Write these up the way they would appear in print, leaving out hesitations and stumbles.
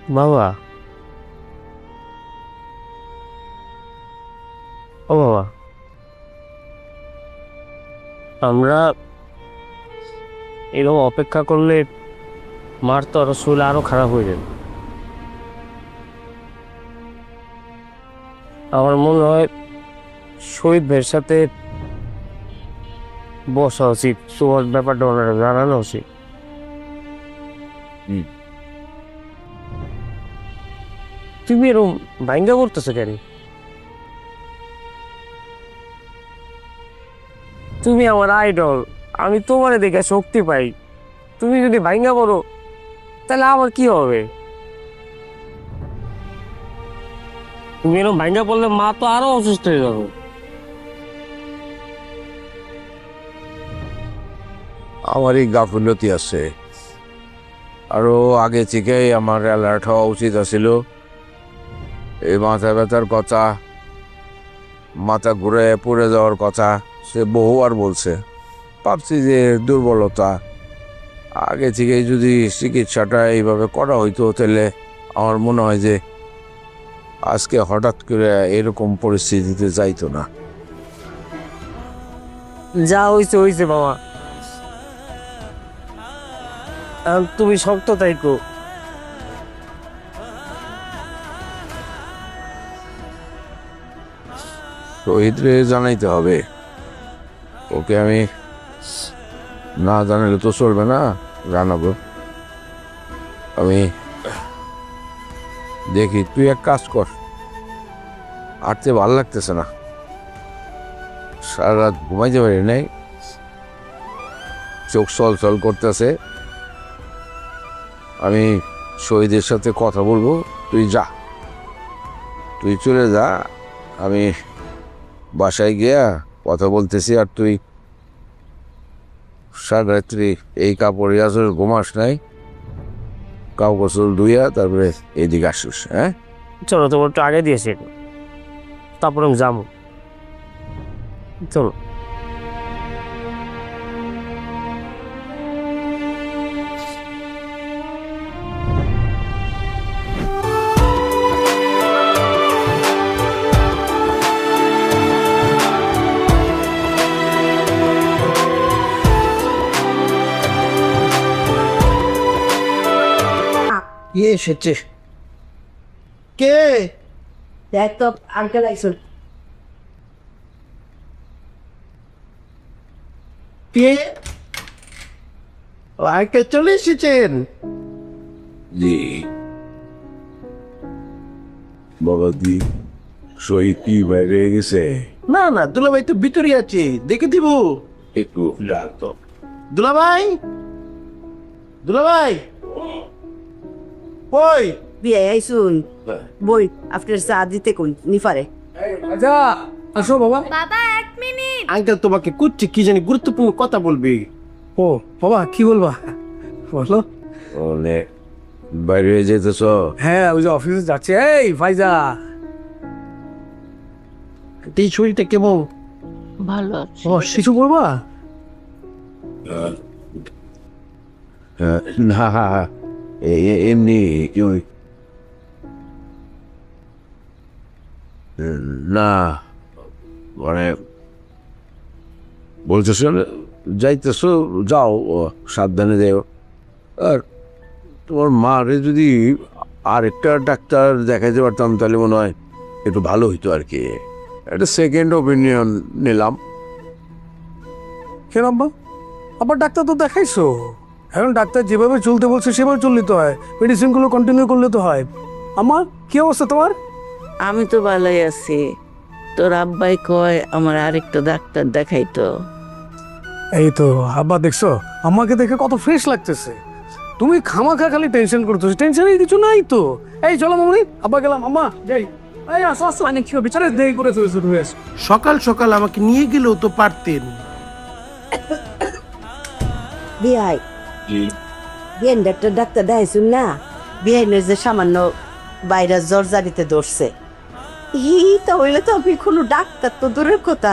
বাবা, ও বাবা, আমরা এরকম অপেক্ষা করলে মার তো আরো শরীর আরো খারাপ হয়ে যাবে। আমার মনে হয় শহীদ ভাইয়ের সাথে বসা উচিত, তোমার ব্যাপারটা ওনারা জানানো উচিত। তুমি এরকম ভাঙ্গা করতেছো কেন? তুমি আমার আইডল, আমি তোমারে দেখে শক্তি পাই। তুমি যদি ভাঙ্গা পড়ো তাহলে আমার কি হবে? তুমি এরকম ভাঙ্গা পড়লে মা তো আরো অসুস্থ হয়ে যাবে। আমার এই গাফিলতি আছে, আরো আগে থেকেই আমার অ্যালার্ট হওয়া উচিত ছিল। এই মাথা ব্যথার কথা, মাথা ঘুরে পড়ে যাওয়ার কথা সে বহুবার বলছে। ভাবছি যে দুর্বলতা, আগে থেকে যদি চিকিৎসাটা এইভাবে করা হইতো তাহলে আমার মনে হয় যে আজকে হঠাৎ করে এরকম পরিস্থিতিতে যাইতো না। যা হইছে হইছে বাবা, তুমি শক্ত থাইকো। শহীদরে জানাইতে হবে, ওকে আমি না জানালে তো চলবে না, জানাবো। আমি দেখি, তুই এক কাজ কর, হাঁটতে ভাল লাগতেছে না, সারা রাত ঘুমাইতে পারি নাই, চোখ চল করতেছে। আমি শহীদের সাথে কথা বলবো, তুই যা, তুই চলে যা, আমি বাসায় গিয়া কথা বলতেছি। আর তুই সারা রাত্রি এই কাপড়ে আসলে ঘুমাস নাই, কাউ গোসল ধুইয়া তারপরে এইদিকে আসিস। হ্যাঁ, চলো, তোমার একটু আগে দিয়েছি, তারপরে আমি যাবো। চলো। কে এসেছে? কে? দেখ তো আঙ্কেল আইসুন। কে? আঙ্কেল চলে এসেছেন? জি বাবা, দি শহীদ কি বাইরে গেছে? না না, দুলাভাই তো ভিতরে আছে, দেখে দিব। একটু জানতো। দুলাভাই, দুলাভাই ওই বিয়ে আইসুন, বই আপনার চা দিতে কোন নিফারে। আচ্ছা, আসো বাবা। বাবা 1 মিনিট। আঙ্কেল তোমাকে কুচ্ছি কি জানি গুরুত্বপূর্ণ কথা বলবি। ও বাবা, কি বলবা বলো। বলে বাইরে যেতেছ? হ্যাঁ, ওই যে অফিসে যাচ্ছে। এই ফাইজা, এই শরীরটা কেমন? ভালো আছে। ও, কিছু বলবা? না, এমনি না, মানে বলতেছ যাইতেছ, যাও, সাবধানে যাও। আর তোমার মারে যদি আরেকটা ডাক্তার দেখাইতে পারতাম তাহলে মনে হয় একটু ভালো হইতো আর কি। একটা সেকেন্ড ওপিনিয়ন নিলাম। কেন আব্বা? আবার ডাক্তার তো দেখাইছো, এখন ডাক্তার যেভাবে চলতে বলছে সেভাবে চললে তো হয়, মেডিসিনগুলো কন্টিনিউ করলে তো হয়। আমার কি অবস্থা তোমার? আমি তো ভালোই আছি। তোর আব্বাই কয় আমার আরেকটা ডাক্তার দেখাইতো। এই তো আব্বা, দেখছো আমাকে দেখে কত ফ্রেশ লাগতেছে। তুমি খামাখা খালি টেনশন করতেছো, টেনশনের কিছু নাই তো। এই চলো মামনি, আব্বা গেলাম, আম্মা যাই। এই আসো আসো, মানে কি বিচারে দেরি করে শুরু হয়েছে। সকাল সকাল আমাকে নিয়ে গেলেও তো পারতেন। বিয়াই বিয়ান ডাক্তার দেখাইছুন না, বিয়াইনের যে সামান্য বাইরে জ্বর জারিতে ধরছে, তা হইলে তো আমি কোনো ডাক্তার তো দূরের কথা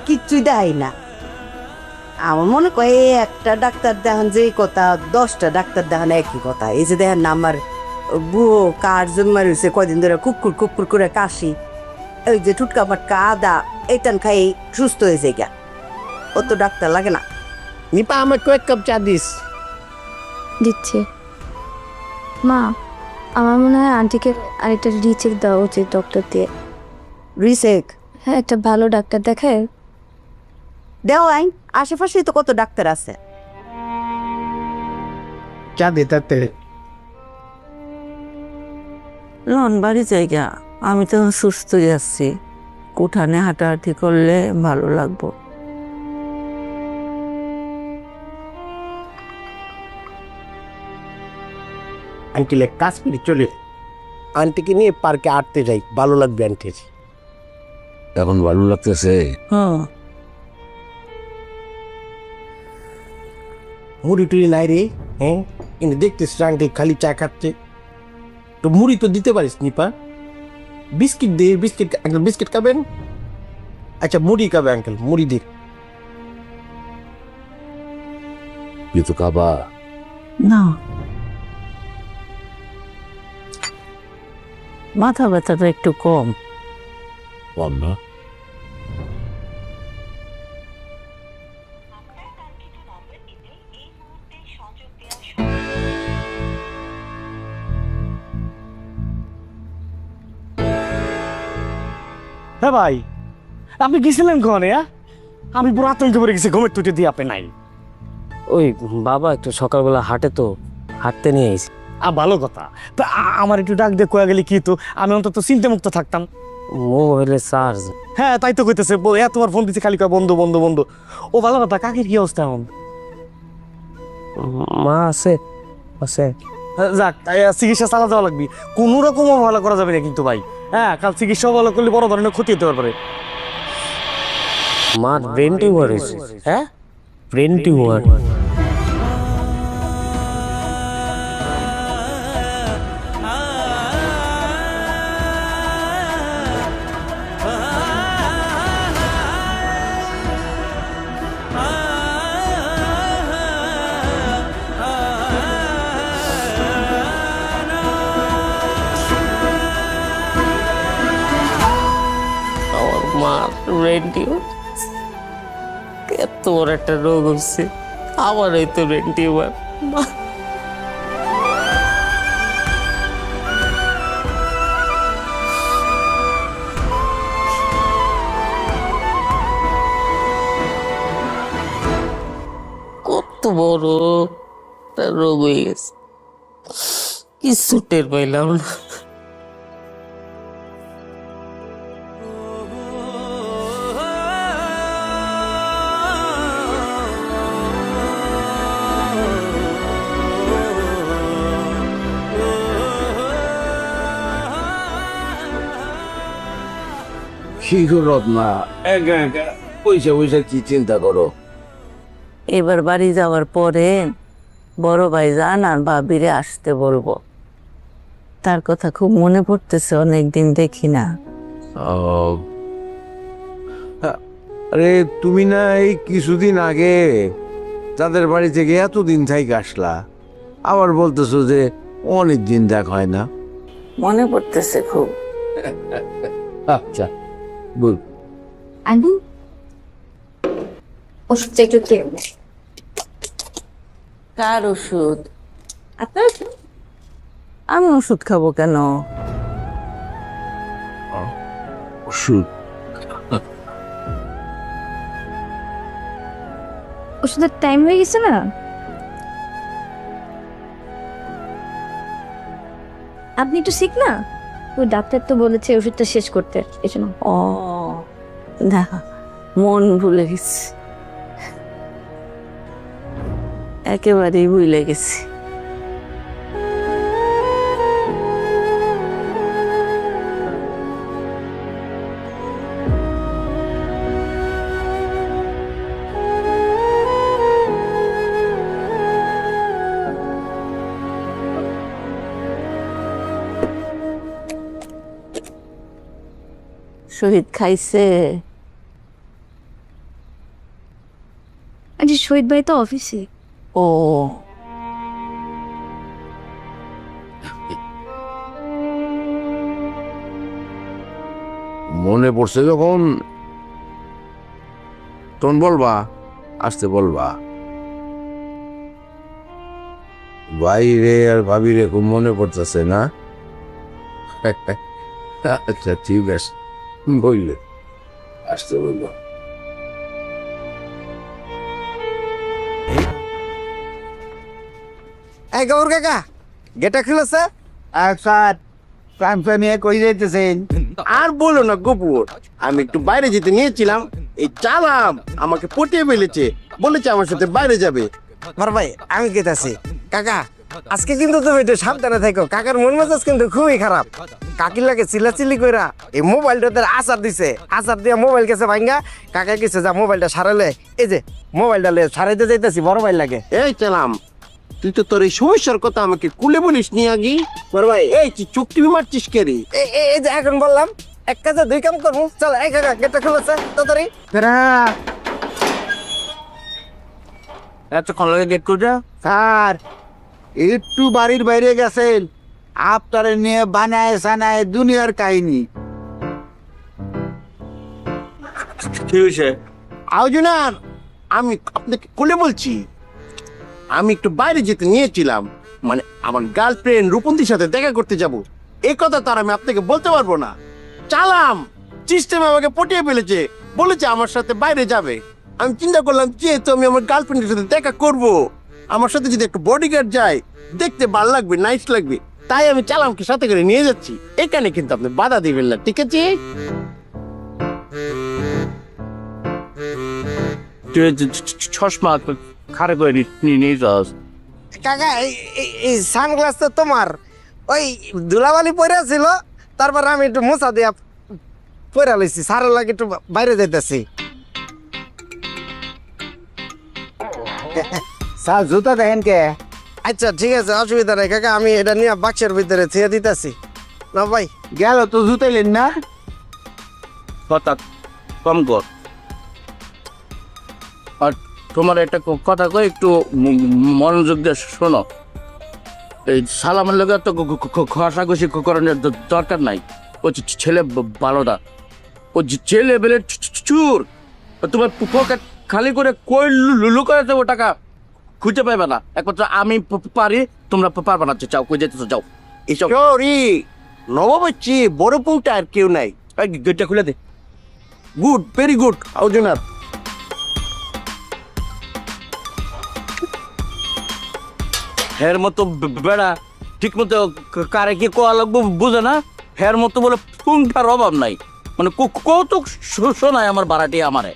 কিচ্ছুই দেয় না। আমার মনে করে এই একটা ডাক্তার দেখান যে কথা, 10টা ডাক্তার দেখান একই কথা। এই যে দেখেন না, আমার বুয়ো কার জন্মা রয়েছে কয়দিন ধরে কুকুর কুকুর করে কাশি, ওই যে টুটকা পাটকা আদা এইটান খাই সুস্থ হয়ে যায় গা, অত ডাক্তার লাগে না। নিপা আমার কয়েক কাপ চা দিস। দিচ্ছি। মা, আমার মনে হয় আন্টিকে আরেকটা রিচেক দেওয়া উচিত ডক্টর দিয়ে। রিসেক হ্যাঁ, একটা ভালো ডাক্তার দেখায়। দেও আইন, আশেপাশেই তো কত ডাক্তার আছে। চা দে তাতে। লন বাড়ি জায়গা, আমি তো সুস্থই আছি, উঠানে হাঁটাহাঁটি করলে ভালো লাগবো। আঙ্কেল এক কাজ করি, চলে আন্টিকে নিয়ে পার্কে আটতে যাই, ভালো লাগবে আন্টির। এখন ভালো লাগতেছে? হ্যাঁ, মুড়ি টুড়ি নাই রে? হ্যাঁ, কিন্তু দেখতেছিস আন্টি খালি চা খাচ্ছে, তো মুড়ি তো দিতে পারিস নিপা। বিস্কিট দে, বিস্কিট আঙ্কেল বিস্কিট খাবেন? আচ্ছা মুড়ি খাবে আঙ্কেল, মুড়ি দে। কিন্তু কাবা না, মাথা ব্যথাটা একটু কম। কম না? হ্যাঁ ভাই, আপনি গেছিলেন কনে? আমি পুরো আতঙ্কে পড়ে গেছি, ঘুমের টুটে দিয়ে আপনি নাই। ওই বাবা একটু সকালবেলা হাঁটে তো, হাঁটতে নিয়ে এসেছি। ভালো কথা। তা আমার একটু ডাক দিয়ে কয়া গেলে কি তো, আমি অন্তত চিন্তা মুক্ত থাকতাম। মোবাইলে চার্জ। হ্যাঁ তাই তো কইতেছে, এতবার ফোন দিচ্ছে খালি কয় বন্ধু বন্ধু বন্ধু। ও ভালো কথা, কাকের কি অবস্থা এখন? মা আছে আছে। যাক, চিকিৎসা চালা যাওয়া লাগবে, কোনো রকম অবহেলা করা যাবে না কিন্তু ভাই। হ্যাঁ, কাল চিকিৎসা অবহেলা করলে বড় ধরনের ক্ষতি হতে পারে। মার ব্রেন টিউমার হয়েছে। হ্যাঁ, ব্রেন টিউমার। আমার মার ব্রেন টিউমার, এত বড় একটা রোগ হচ্ছে, আমার এই তো ব্রেন টিউমার। কত বড় একটা রোগ হয়ে গেছে, কিছু টের পাইলাম না। কি করো না, একা একা পয়সা পয়সা কি চিন্তা করো? এবার বাড়ি যাওয়ার পরে বড় ভাই যান আর ভাবিরে আসতে বলবো, তার কথা খুব মনে পড়তেছে, অনেকদিন দেখি না। আরে তুমি না এই কিছুদিন আগে তাদের বাড়ি থেকে এতদিন থেকে আসলা, আবার বলতেছো যে অনেক দিন দেখা হয় না। মনে পড়তেছে খুব। আচ্ছা বল। আনবু ওষুধটা একটু খেয়ে নে। কার ওষুধ? আপনার আমি ওষুধ খাবো কেন? ওষুধ? ওষুধের টাইম হয়ে গেছে না? আপনি একটু শিখ না, ওই ডাক্তার তো বলেছে ওষুধটা শেষ করতে, এজন্য। ও না, মন ভুলে গেছি, একেবারেই ভুলে গেছি। শহীদ খাইছে? আজ শহীদ ভাই তো অফিসে। ও মনে পড়ছে যখন তখন বলবা, আসতে বলবা। বাইরে আর ভাবিরে খুব মনে পড়তেছে না? আচ্ছা ঠিক আছে, বললে আসতে বলবো। এই গৌর কাকা, গেটা খুলেছে? স্যার, প্রাণ নিয়ে কই যাইতেছেন? আর বলো না গোপুর, আমি একটু বাইরে যেতে নিয়েছিলাম, এই চালাম আমাকে পটিয়ে ফেলেছে, বলেছে আমার সাথে বাইরে যাবে। বড় ভাই আমি কেতাছি কাকা, আজকে কিন্তু তুমি একটু সাবধানে থাকো। কাকার মন মেজাজ কিন্তু খুবই খারাপ। কাকির লাগে চিল্লাচিল্লি কইরা এই মোবাইলটাতে আচার দিছে, আচার দিয়া মোবাইল গেছে ভাঙ্গা। কাকা গেছে যা মোবাইলটা সারালে, এই যে মোবাইলটা সারাইতে যাইতেছি, বড় ভাই লাগে। এই চালাম, তুই তো তোর এই সমস্যার কথা আমাকে কুলে বলিস নি আগে। বড় ভাই, এই তুই চোখ টিভি মারছিস কে রে? এই যে এখন বললাম এক কাজে দুই কাম করবো, চল। এই কাকা গেটটা খুলেছে তাড়াতাড়ি। এতক্ষণ লাগে গেট খুঁজা? স্যার, একটু বাড়ির বাইরে গেছেন, আপনারে নিয়ে বানায় সানায় দুনিয়ার কাহিনী। কি হয়েছে? আউজুনার, আমি আপনাকে কোলে বলছি, আমি একটু বাইরে যেতে নিয়েছিলাম, মানে আমার গার্লফ্রেন্ড রূপন্তীর সাথে দেখা করতে যাব। এই কথা তো আর আমি আপনাকে বলতে পারবো না। চালাম সিস্টেম আমাকে পটিয়ে ফেলেছে, বলেছে আমার সাথে বাইরে যাবে। আমি চিন্তা করলাম যেহেতু আমি আমার গার্লফ্রেন্ডের সাথে দেখা করব, আমার সাথে যদি একটা বডিগার্ড যায়, দেখতে ভালো লাগবে, নাইস লাগবে, তাই আমি চালামকে সাথে করে নিয়ে যাচ্ছি। এখানে কিন্তু আপনি বাধা দিবেন না, ঠিক আছে? চশমা খারে করে নিয়ে যাস। কাকা এই সানগ্লাস তো তোমার, ওই ধুলাবালি পরে ছিল, তারপর আমি একটু মোছা দিয়া পরে লইছি, সারের লাগে একটু বাইরে যাইতেছি। স্যার, জুতা দেখেন কে? আচ্ছা ঠিক আছে, অসুবিধা নাই কাকা, আমি এটা নিয়ে বাক্সের ভিতরে থুয়ে দিতেছি। না ভাই গেল তো জুতাইলেন না? কথা কম কর। আর তোমার একটা কথা কই, একটু মনোযোগ দিয়ে শোনো। এই সালামের লোক তো ঘষাঘষি করানোর দরকার নাই। ও ছেলে ভালো না, ও ছেলে বেলে চুর। তোমার পকেট খালি করে কই লুকায় দেবো টাকা খুঁজে পাইবে না। একমাত্র আমি পারি, তোমরা পারবে না। চাও কই যেতেছো যাও। এইসব নবাবচ্ছি বড় পৌটা আর কেউ নাই। গেটটা খুলে দে। গুড, ভেরি গুড আউজুনার। হের মতো বেড়া ঠিক মতো কারে কি কোয়া লাগবো বুঝে না। হের মতো বলে পুংটার অভাব নাই, মানে কৌতুক শোনায় আমার বাড়াটি আমারে।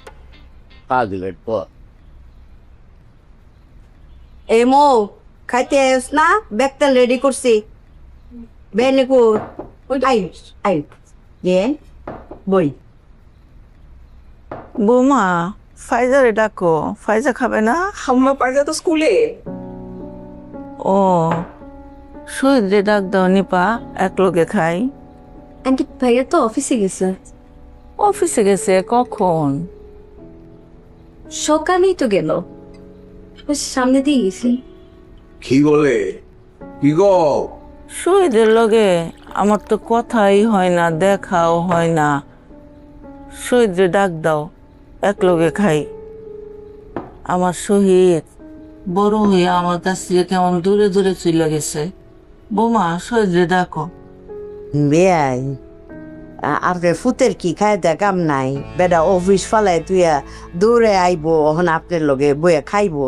দিলের পর এই মো খাইতে আস না, ব্যাগটা রেডি করছি। বেনিকুর আই আই গেন বই। বৌমা, ফাইজারে ডাকো। ফাইজা খাবে না? আমার পায়জা তো স্কুলে। ও, শহীদ রে ডাক দাও নিপা, এক লোকে খাই। আন্টি ভাইয়া তো অফিসে গেছে। অফিসে গেছে কখন? সকালেই তো গেল, সামনে দিয়ে গেছি। কি বলে? কি গো? শহীদের লগে আমার তো কথাই হয় না, দেখাও হয় না। শহীদ রে ডাক দাও, এক লোকে খাই। আমার শহীদ বড় হয়ে আমার কাছ থেকে কেমন দূরে দূরে চলে গেছে। বোমা, শহীদ রে ডাকো। বেয়াই আর ফুতের কি খাইতে কাম নাই, বেটা অফিস ফালাই তুইয়া দূরে আইবো, ওখানে আপনার লগে বইয়া খাইবো।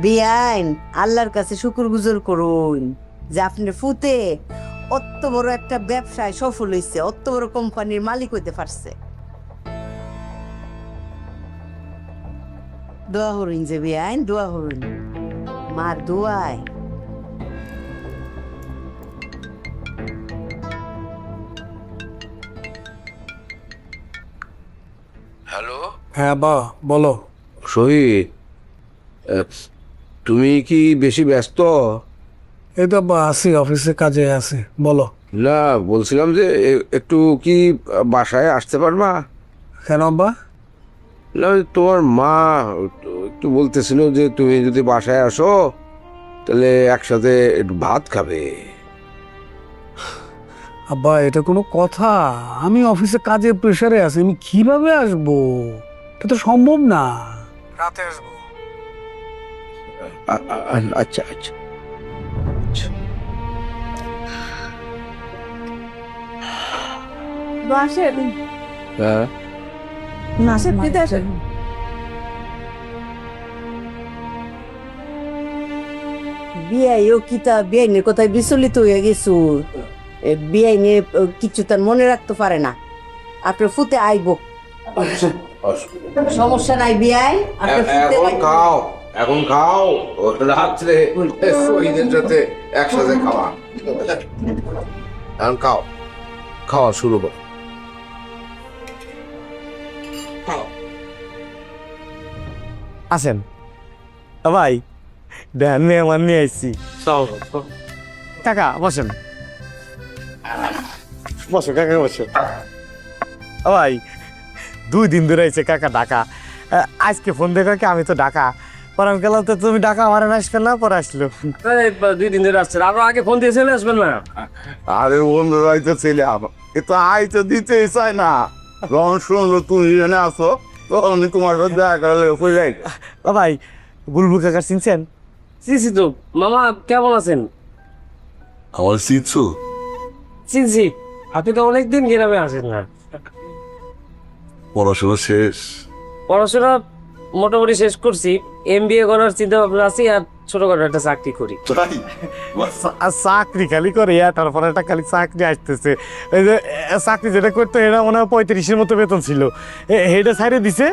বিয়াইন আল্লাহর কাছে শুকুর গুজর করুন যে আপনার ফুতে অত বড় একটা ব্যবসায় সফল হয়েছে, অত বড় কোম্পানির মালিক হইতে পারছে। দোয়া হরুন যে বিয়াইন, দোয়া হরুন, মার দোয়ায়। হ্যালো, হ্যাঁ বা বলো। শহীদ, তুমি কি বেশি ব্যস্ত? এই তো আব্বা আছি, অফিসে কাজে আছি, বলো। না, বলছিলাম যে একটু কি বাসায় আসতে পারবা? কেন আব্বা? না, তোমার মা একটু বলতেছিল যে তুমি যদি বাসায় আসো তাহলে একসাথে একটু ভাত খাবে। আব্বা এটা কোনো কথা? আমি অফিসে কাজের প্রেশারে আছি, আমি কিভাবে আসবো? এটা তো সম্ভব না। রাতে আসবো। আচ্ছা আচ্ছা আসেন হ্যাঁ আসেন দিতে আসেন। বিয়াইও কিতা বিয়াইনের কথায় বিচলিত হয়ে গেছু। বিয়াই নিয়ে কিছু তার মনে রাখতে পারে না। আপনার ফুতে আইব, সমস্যা নাই বিয়াই। আপনার ফুতে এখন আইবো। খাও, এখন খাও, রাত্রে শহীদের সাথে একসাথে খাওয়া। এখন খাও, খাওয়া শুরু করো। আসেন ভাই, দেন মেহমান নিয়ে আসছি। কাকা বসেন, বসো কাকা বসো। ভাই 2 দিন ধরে আইছে কাকা ঢাকা। আজকে ফোন দেখো কি আমি তো ঢাকা, পরে আমি গেলাম তো তুমি ঢাকা আমার আসবেন না, পরে আসলো। 2 দিন ধরে আসছে, আরো আগে ফোন দিয়ে চলে আসবেন না। আরে বন্ধুরা তো ছেলে এতো আইতে দিতেই চায় না। যখন শুনলো তুমি এখানে আসো তখন তোমার সাথে দেখা করলে যাই। ভাই বুলবুল কাকা চিনছেন? চিনছি তো। মামা কেমন আছেন? আমার চিনছো? চিনছি, আপনি তো অনেকদিন গ্রামে আসেন না। পড়াশোনা শেষ? পড়াশোনা মোটামুটি শেষ করছি, MBA করার চিন্তা ভাবনা আছে, আর ছোটখাটো একটা চাকরি করি। তাই? আর চাকরি খালি করে তারপরে একটা খালি চাকরি আসতেছে। এই যে চাকরি যেটা করতো এটা মনে হয় 35-এর মতো বেতন ছিল, হেডে ছাড়িয়ে দিছে।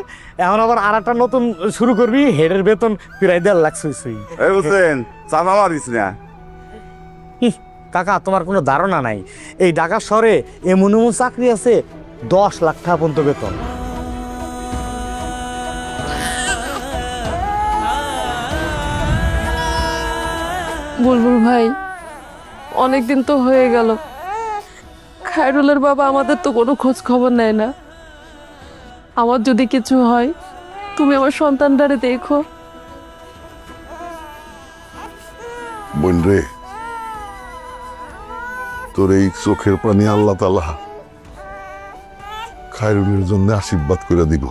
এখন আবার আর একটা নতুন শুরু করবি, হেডের বেতন প্রায় 1.5 লাখ ছুঁই। এই বুঝছেন, চাপা মারিস না। কাকা তোমার কোনো ধারণা নাই, এই ঢাকা শহরে এমন এমন চাকরি আছে 10 লাখ টাকা পর্যন্ত বেতন। বুলবুল ভাই, অনেকদিন তো হয়ে গেল, খায়রুলের বাবা আমাদের তো কোনো খোঁজ খবর নেয় না। আমার যদি কিছু হয় তুমি আমার সন্তানটারে দেখো। বোন রে, তোর এই চোখের পানি আল্লাহ তাআলা খায়রুলের জন্য আশীর্বাদ করে দিব,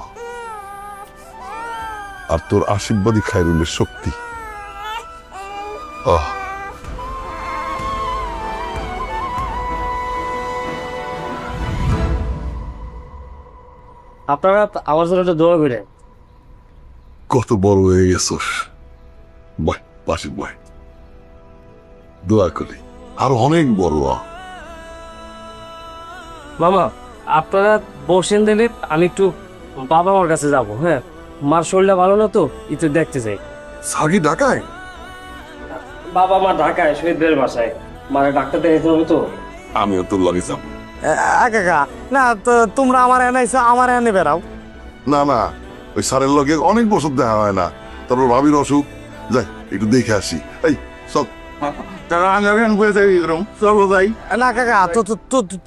আর তোর আশীর্বাদই খায়রুলের শক্তি। আপনারা আমার জন্য একটা দোয়া করেন। কত বড় হয়ে গেছস, বয় পাশে বয়, দোয়া করি আর অনেক বড় হ। মামা আপনারা বসেন দিলে আমি একটু বাবা মার কাছে যাব। হ্যাঁ, মার শরীরটা ভালো না তো, একটু দেখতে চাই। সাগি ঢাকায়? বাবা মা ঢাকায় শহীদদের বাসায়, মানে ডাক্তার দেখাইতে হবে তো। আমিও তোর লগে যাব। কাকা না তো তোমরা আমার এনে আইছো, আমার এনে বেড়াও। না না, ওই স্যারের লগে অনেক বছর দেখা হয় না, তারপর ভাবির অসুখ, যাই একটু দেখে আসি। এই সব তারা আঙ্গাগান করে যাই এরকম, চলো যাই। না কাকা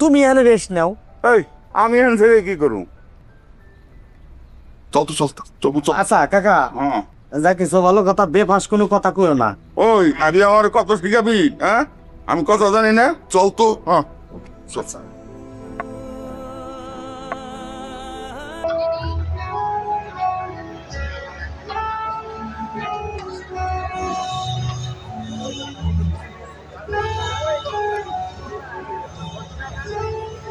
তুমি এনে রেস্ট নাও। এই আমি এখন ছেড়ে কি করুন? চল তো, চল চল চল। আচ্ছা কাকা, হ্যাঁ যা কিছু ভালো কথা, বেফাস কোনো কথা কইও না। ওই আগে আমার কত শিখাবি? হ্যাঁ আমি কথা জানি না। চল তো। হ্যাঁ চল।